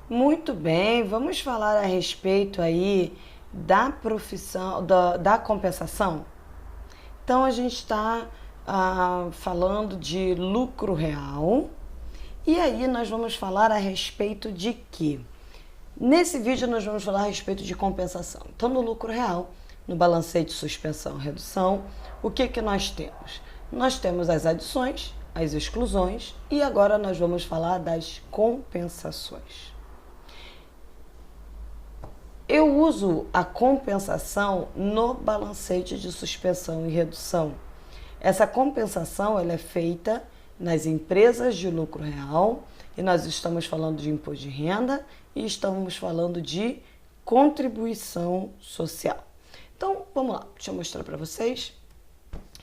Muito bem, vamos falar a respeito aí da profissão, da compensação. Então a gente está falando de lucro real e aí nós vamos falar a respeito de quê? Nesse vídeo nós vamos falar a respeito de compensação. Então no lucro real, no balancete suspensão e redução, o que nós temos? Nós temos as adições, as exclusões e agora nós vamos falar das compensações. Eu uso a compensação no balancete de suspensão e redução. Essa compensação ela é feita nas empresas de lucro real e nós estamos falando de imposto de renda e estamos falando de contribuição social. Então, vamos lá, deixa eu mostrar para vocês.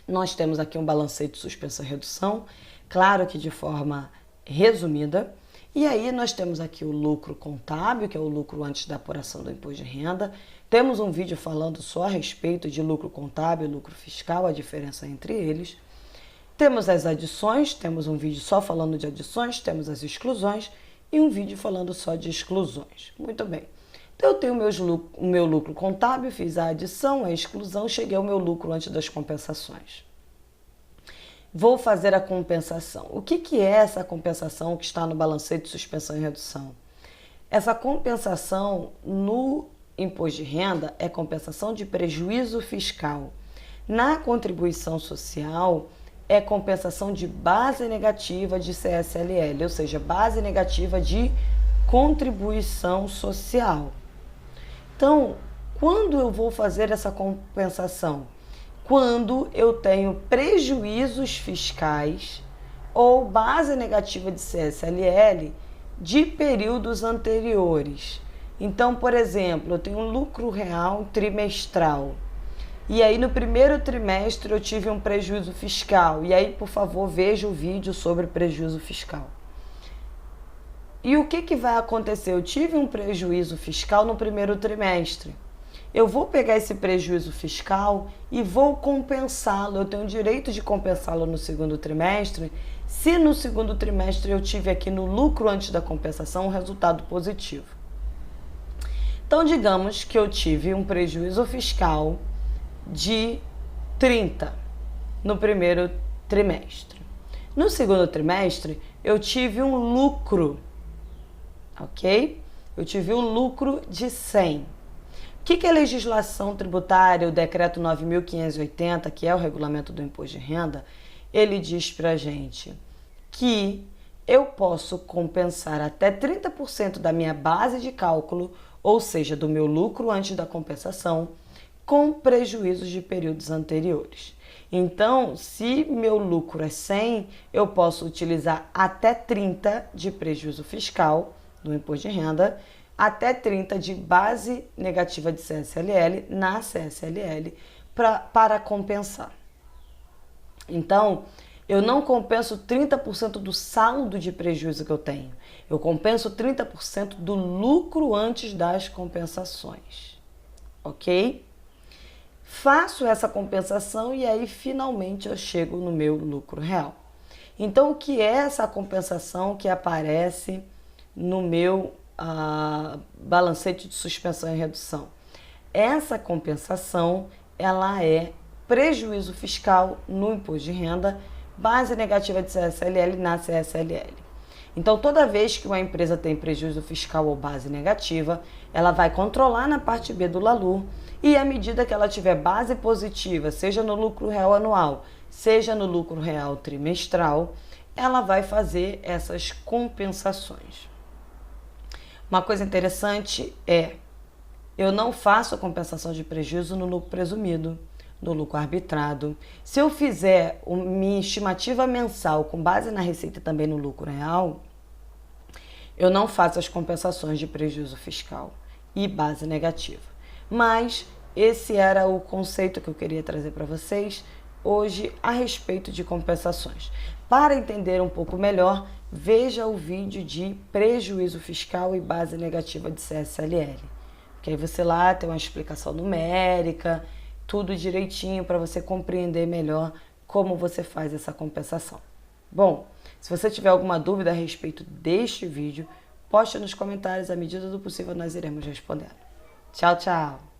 Nós temos aqui um balancete de suspensão e redução, claro que de forma resumida. E aí nós temos aqui o lucro contábil, que é o lucro antes da apuração do imposto de renda. Temos um vídeo falando só a respeito de lucro contábil e lucro fiscal, a diferença entre eles. Temos as adições, temos um vídeo só falando de adições, temos as exclusões e um vídeo falando só de exclusões. Muito bem. Então eu tenho o meu lucro contábil, fiz a adição, a exclusão, cheguei ao meu lucro antes das compensações. Vou fazer a compensação. O que é essa compensação que está no balancete de suspensão e redução? Essa compensação no imposto de renda é compensação de prejuízo fiscal. Na contribuição social é compensação de base negativa de CSLL, ou seja, base negativa de contribuição social. Então, quando eu vou fazer essa compensação? Quando eu tenho prejuízos fiscais ou base negativa de CSLL de períodos anteriores. Então, por exemplo, eu tenho um lucro real trimestral. E aí no primeiro trimestre eu tive um prejuízo fiscal. E aí, por favor, veja o vídeo sobre prejuízo fiscal. E o que vai acontecer? Eu tive um prejuízo fiscal no primeiro trimestre. Eu vou pegar esse prejuízo fiscal e vou compensá-lo. Eu tenho o direito de compensá-lo no segundo trimestre, se no segundo trimestre eu tive aqui no lucro antes da compensação um resultado positivo. Então, digamos que eu tive um prejuízo fiscal de 30 no primeiro trimestre. No segundo trimestre, eu tive um lucro, ok? Eu tive um lucro de 100. O que a legislação tributária, o decreto 9.580, que é o regulamento do imposto de renda, ele diz para a gente que eu posso compensar até 30% da minha base de cálculo, ou seja, do meu lucro antes da compensação, com prejuízos de períodos anteriores. Então, se meu lucro é 100, eu posso utilizar até 30 de prejuízo fiscal no imposto de renda, até 30 de base negativa de CSLL na CSLL para compensar. Então, eu não compenso 30% do saldo de prejuízo que eu tenho. Eu compenso 30% do lucro antes das compensações. Ok? Faço essa compensação e aí finalmente eu chego no meu lucro real. Então, o que é essa compensação que aparece no meu balancete de suspensão e redução? Essa compensação, ela é prejuízo fiscal no imposto de renda, base negativa de CSLL na CSLL. Então, toda vez que uma empresa tem prejuízo fiscal ou base negativa, ela vai controlar na parte B do LALUR e à medida que ela tiver base positiva, seja no lucro real anual, seja no lucro real trimestral, ela vai fazer essas compensações. Uma coisa interessante é, eu não faço a compensação de prejuízo no lucro presumido, no lucro arbitrado. Se eu fizer minha estimativa mensal com base na receita também no lucro real, eu não faço as compensações de prejuízo fiscal e base negativa. Mas esse era o conceito que eu queria trazer para vocês hoje a respeito de compensações. Para entender um pouco melhor, veja o vídeo de prejuízo fiscal e base negativa de CSLL. Porque aí você lá tem uma explicação numérica, tudo direitinho para você compreender melhor como você faz essa compensação. Bom, se você tiver alguma dúvida a respeito deste vídeo, Poste nos comentários, à medida do possível nós iremos respondendo. Tchau, tchau!